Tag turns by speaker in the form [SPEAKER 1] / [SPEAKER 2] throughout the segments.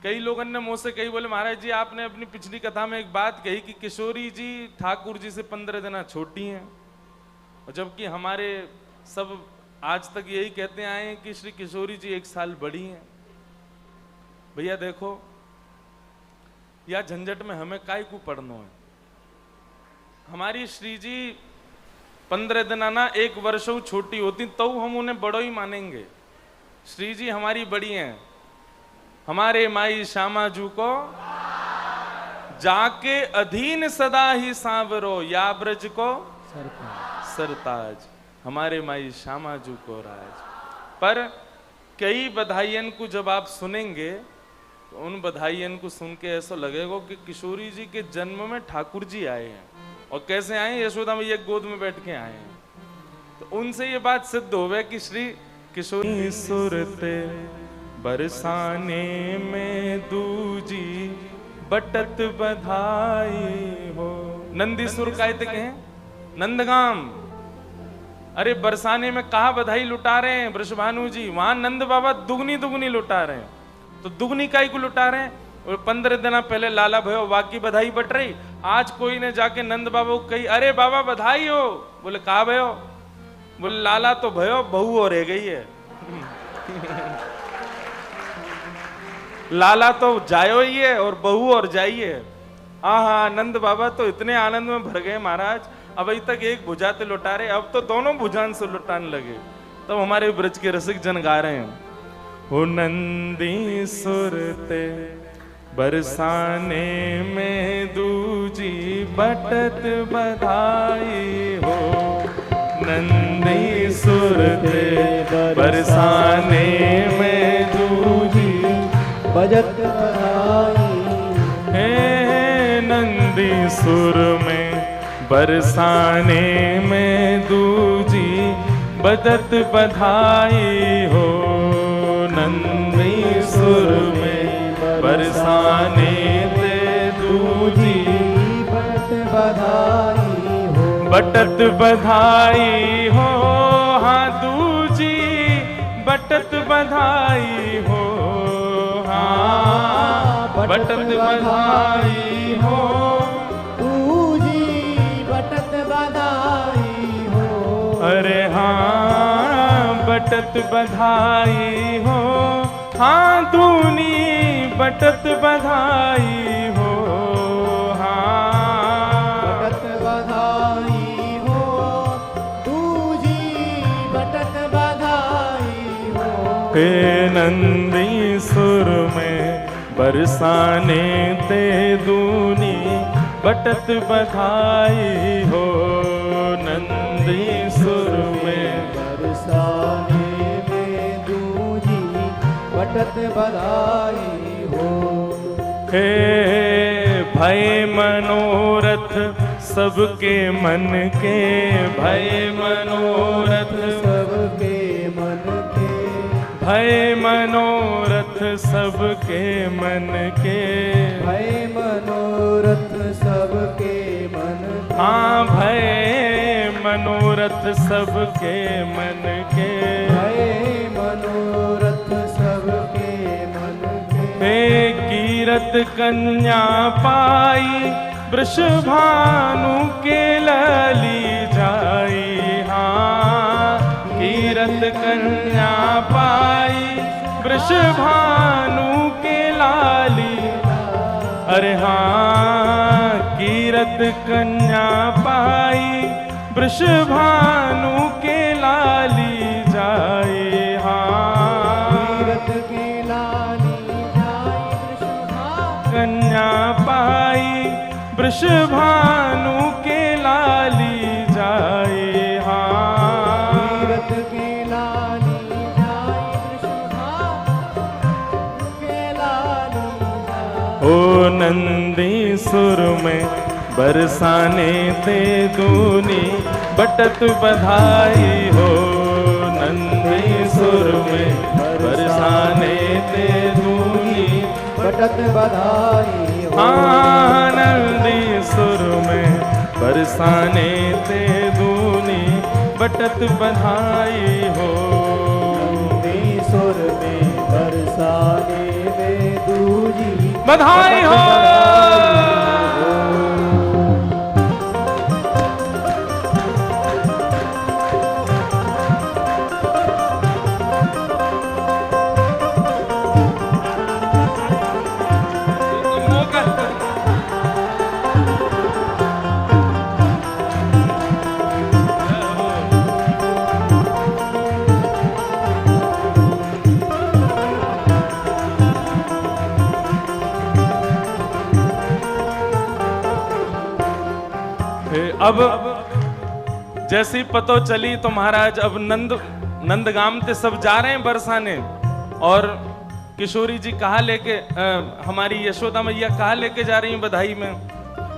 [SPEAKER 1] कई लोगों ने मुझसे कही, बोले महाराज जी आपने अपनी पिछली कथा में एक बात कही कि किशोरी जी ठाकुर जी से 15 दिन छोटी हैं, और जबकि हमारे सब आज तक यही कहते आए हैं कि श्री किशोरी जी 1 साल बड़ी हैं। भैया देखो, या झंझट में हमें काय को पढ़ना है। हमारी श्री जी 15 दिन आना 1 वर्ष छोटी होती तो हम उन्हें बड़ो ही मानेंगे। श्री जी हमारी बड़ी हैं। हमारे माई श्यामा जू को जाके अधीन सदा ही सांवरो, या ब्रज को सरताज। हमारे माई श्यामा जू को राज। पर कई बधाइयन को जब आप सुनेंगे तो उन बधाइयन को सुन के ऐसा लगेगा कि किशोरी जी के जन्म में ठाकुर जी आए हैं। और कैसे आए? यशोदा मैया गोद में बैठ के आए हैं। तो उनसे ये बात सिद्ध हो गई कि श्री किशोरी सुरते बरसाने में दूजी बटत बधाई हो। नंदी सुर कहते हैं नंदगाम। अरे बरसाने में कहा बधाई लुटा रहे हैं वृषभानु जी, वहां नंद बाबा दुगनी दुगनी लुटा रहे हैं। तो दुगनी काई को लुटा रहे हैं? और 15 दिन पहले लाला भयो वाकी बधाई बट रही। आज कोई ने जाके नंद बाबा को कही, अरे बाबा बधाई हो। बोले कहा भयो? बोले लाला तो भयो, बहू और रह गई है। लाला तो जायो ही है और बहू और जाइए। हाँ, नंद बाबा तो इतने आनंद में भर गए महाराज, अब अभी तक एक भुजा से लुटा रहे, अब तो दोनों भुजान से लुटाने लगे। तब तो हमारे ब्रज के रसिक जन गा रहे हैं, हो नंदी सुरते बरसाने में दूजी बटत बधाई हो। नंदी सुरते बरसाने में दूजी
[SPEAKER 2] बजत बधाई।
[SPEAKER 1] हे नंदी सुर में बरसाने में दूजी बजत बधाई हो। नंदी सुर में बरसाने ते दूजी
[SPEAKER 2] बटत बधाई हो।
[SPEAKER 1] बटत बधाई हो। हाँ दूजी बटत बधाई हो। हाँ बटत बधाई हो।
[SPEAKER 2] दूजी बटत बधाई हो।
[SPEAKER 1] अरे हाँ बटत बधाई हो। हाँ दूनी बटत बधाई हो। हाँ
[SPEAKER 2] बटत बधाई हो। दूजी बटत बधाई हो।
[SPEAKER 1] हे नंदी सुर में बरसाने ते दूनी बटत बधाई हो। नंदी सुर में
[SPEAKER 2] बरसाने में दूजी बटत बधाई हो।
[SPEAKER 1] हे भय मनोरथ सबके मन के, भय मनोरथ
[SPEAKER 2] सबके मन के,
[SPEAKER 1] भय मनोरथ सबके मन के,
[SPEAKER 2] भय मनोरथ सबके मन के।
[SPEAKER 1] हाँ भय मनोरथ सबके मन के,
[SPEAKER 2] भय मनोरथ सबके मन के।
[SPEAKER 1] हे कीरत कन्या पाई वृषभानु के लली जाई। हाँ कीरत कन्या पाई वृषभानु के लाली। अरे हाँ कीरत कन्या पाई वृषभानु के लाली जाए। हाँ
[SPEAKER 2] कीरत के लाली जाई वृषभानु।
[SPEAKER 1] कन्या पाई वृषभानु के लाली जाए। हाँ
[SPEAKER 2] कीरत के लाली जाई वृषभानु के लाली जाई।
[SPEAKER 1] ओ नंदी सुर में बरसाने ते दूनी बटत बधाई हो। नंदी सुर में बरसाने ते दूनी
[SPEAKER 2] बटत बधाई हो।
[SPEAKER 1] हाँ नंदी सुर में बरसाने ते दूनी बटत बधाई हो।
[SPEAKER 2] नंदी सुर में बरसाने में दूजी
[SPEAKER 1] बधाई हो। अब जैसी पतो चली तो महाराज अब नंदगाम ते सब जा रहे हैं बरसाने, और किशोरी जी कहा लेके हमारी यशोदा मैया कहा लेके जा रही हैं बधाई में।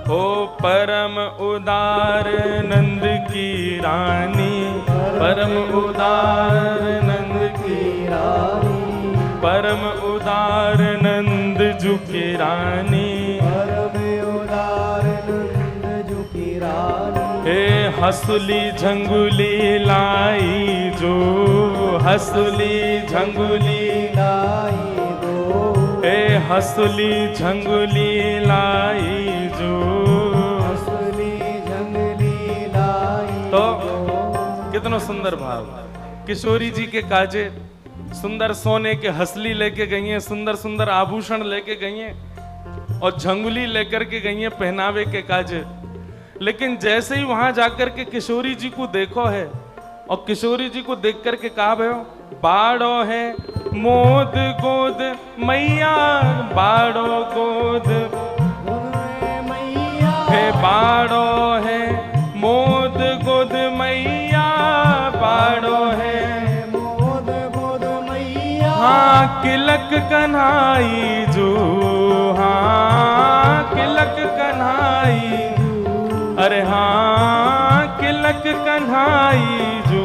[SPEAKER 1] ओ परम उदार नंद की रानी, परम उदार नंद की रानी, परम उदार नंद जू की रानी,
[SPEAKER 2] परम उदार नंद जू की रानी।
[SPEAKER 1] हे हसुली झंगुली लाई जो, हसुली झंगुली
[SPEAKER 2] लाई दो,
[SPEAKER 1] हे हसुली झंगुली लाई जो,
[SPEAKER 2] हसुली झंगली लाई
[SPEAKER 1] तो
[SPEAKER 2] दो।
[SPEAKER 1] कितना सुंदर भाव। किशोरी जी के काजे सुंदर सोने के हसली लेके गई हैं, सुंदर सुंदर आभूषण लेके गई हैं और झंगुली लेकर के गई हैं पहनावे के काजे। लेकिन जैसे ही वहां जाकर के किशोरी जी को देखो है और किशोरी जी को देख करके कहा भयो बाड़ो है मोद गोद मैया, बाड़ो गोद
[SPEAKER 2] मैया,
[SPEAKER 1] है, बाड़ो है मोद गोद मैया, बाड़ो है
[SPEAKER 2] मोद गोद मैया।
[SPEAKER 1] हाँ किलक कन्हाई जो, हाँ किलक कन्हाई, अरे हाँ किलक कन्हाई जो,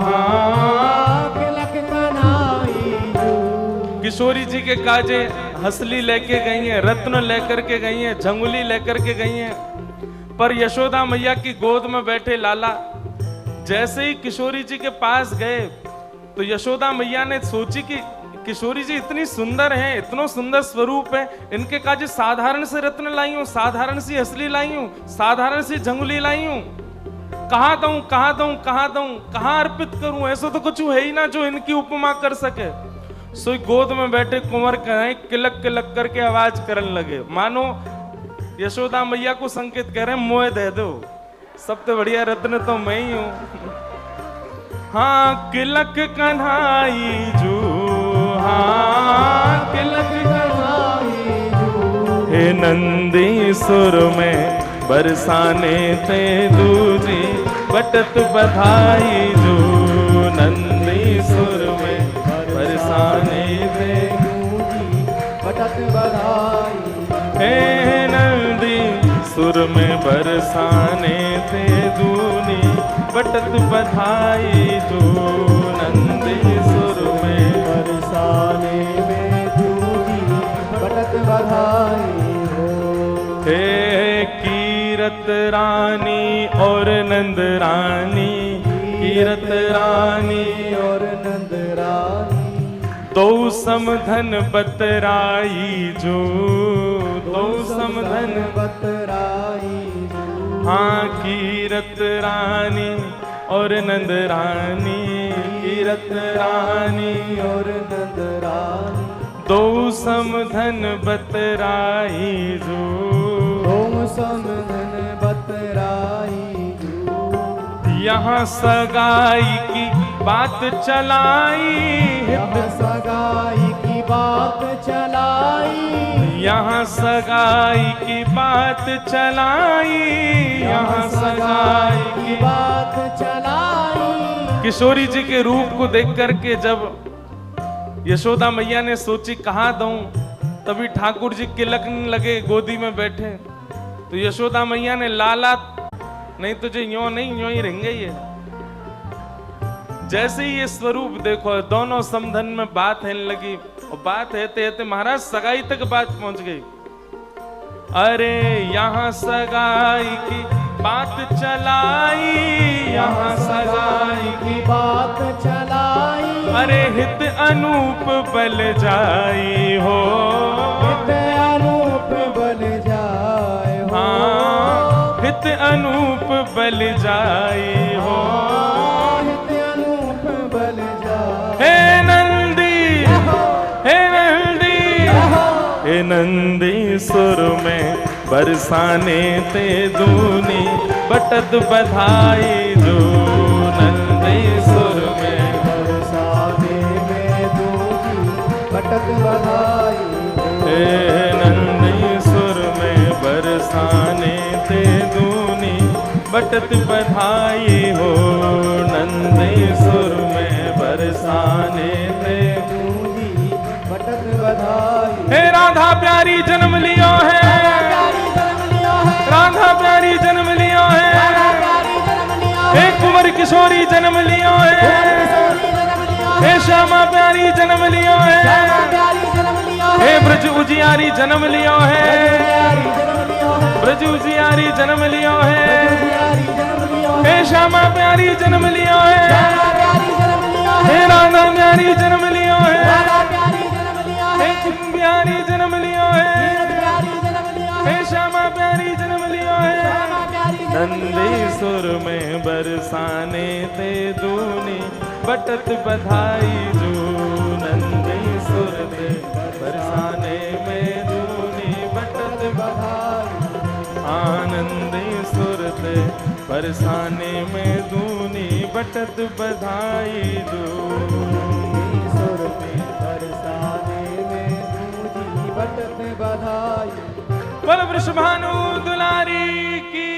[SPEAKER 1] हाँ
[SPEAKER 2] किलक कन्हाई जो।
[SPEAKER 1] किशोरी जी के काजे हसली लेके गई हैं, रत्न लेकर के गई हैं, झंगुली लेकर के गई हैं, पर यशोदा मैया की गोद में बैठे लाला जैसे ही किशोरी जी के पास गए तो यशोदा मैया ने सोची कि किशोरी जी इतनी सुंदर हैं, इतना सुंदर स्वरूप है, इनके काजे साधारण से रत्न लाई हूं, साधारण सी हसली लाई हूं, साधारण सी झंगुली लाई हूं, कहां दूं कहां दूं कहां दूं, कहां अर्पित करूं, ऐसा तो कुछ है ही ना जो इनकी उपमा कर सके। सो गोद में बैठे कुंवर कहें किलक किलक करके आवाज करने लगे, मानो यशोदा मैया को संकेत कह रहे हैं मोह दे दो, सबसे बढ़िया रत्न तो मैं ही हूं। हाँ किलक कन्हाई जो, हाँ किलक कन्हाई जो, हे नंदी सुर में बरसाने ते दूजी बटत बधाई जो, नंदी सुर में बरसाने ते
[SPEAKER 2] दूजी बटत बधाई।
[SPEAKER 1] हे नंदी सुर में बरसाने ते दूनी बटत बधाई जो, नंदी सुर में
[SPEAKER 2] बरसाने में दूजी बटत बधाई हो।
[SPEAKER 1] हे कीरत रानी और नंद रानी, कीरत रानी
[SPEAKER 2] और नंद रानी,
[SPEAKER 1] दो समधन बतराई जो, दो समधन
[SPEAKER 2] बतराई जो।
[SPEAKER 1] हाँ कीरत रानी और नंद रानी, कीरत रानी
[SPEAKER 2] और नंद रानी,
[SPEAKER 1] दो समधन बतराई जो,
[SPEAKER 2] दो समधन बतराई जो।
[SPEAKER 1] यहाँ सगाई की बात चलाई,
[SPEAKER 2] यहाँ सगाई की बात चलाई,
[SPEAKER 1] यहाँ सगाई की बात चलाई, यहाँ सगाई की
[SPEAKER 2] बात चलाई।
[SPEAKER 1] किशोरी जी के रूप को देख करके जब यशोदा मैया ने सोची कहाँ दूं, तभी ठाकुर जी किलकने लगे गोदी में बैठे। तो यशोदा मैया ने लाला नहीं तुझे यूं नहीं यूं ही रहेंगे ये। जैसे ही ये स्वरूप देखो दोनों समधन में बात है लगी और बात है महाराज सगाई तक बात पहुंच गई। अरे यहाँ सगाई की बात चलाई, यहाँ सगाई
[SPEAKER 2] की बात चलाई,
[SPEAKER 1] अरे हित अनूप बल जाई हो, बल जाई हो।
[SPEAKER 2] हित अनूप बल जाई।
[SPEAKER 1] हे नंदी, हे नंदी, हे नंदी सुर में बरसाने ते दूनी बटत बधाई जो। नंदी सुर में
[SPEAKER 2] बरसाने में दूनी बटत बधाई।
[SPEAKER 1] हे नंदी सुर में बरसाने ते दूनी बटत बधाई हो। नंदी सुर में बरसाने ते
[SPEAKER 2] दूनी बटत बधाई।
[SPEAKER 1] हे राधा प्यारी जन्म लियो है, राधा प्यारी जन्म लियो है। हे कुंवर किशोरी जन्म लियो है, हे श्यामा प्यारी जन्म लियो है। हे ब्रज उजियारी जन्म लियो है, ब्रज उजियारी जन्म लियो है। हे श्यामा प्यारी जन्म लियो है, हे राधा प्यारी जन्म लियो है। हे कुंभ प्यारी जन्म लियो है, हे श्यामा प्यारी जन्म लियो है। नंदी सुर में बरसाने ते दूनी बटत बधाई जो। नंदी सुर में बरसाने में दूनी बटत बधाई। आनंदी सुर ते बरसाने में दूनी बटत बधाई जो।
[SPEAKER 2] सुर में बरसाने में दूनी बटत बधाई।
[SPEAKER 1] बोल वृषभानु दुलारी की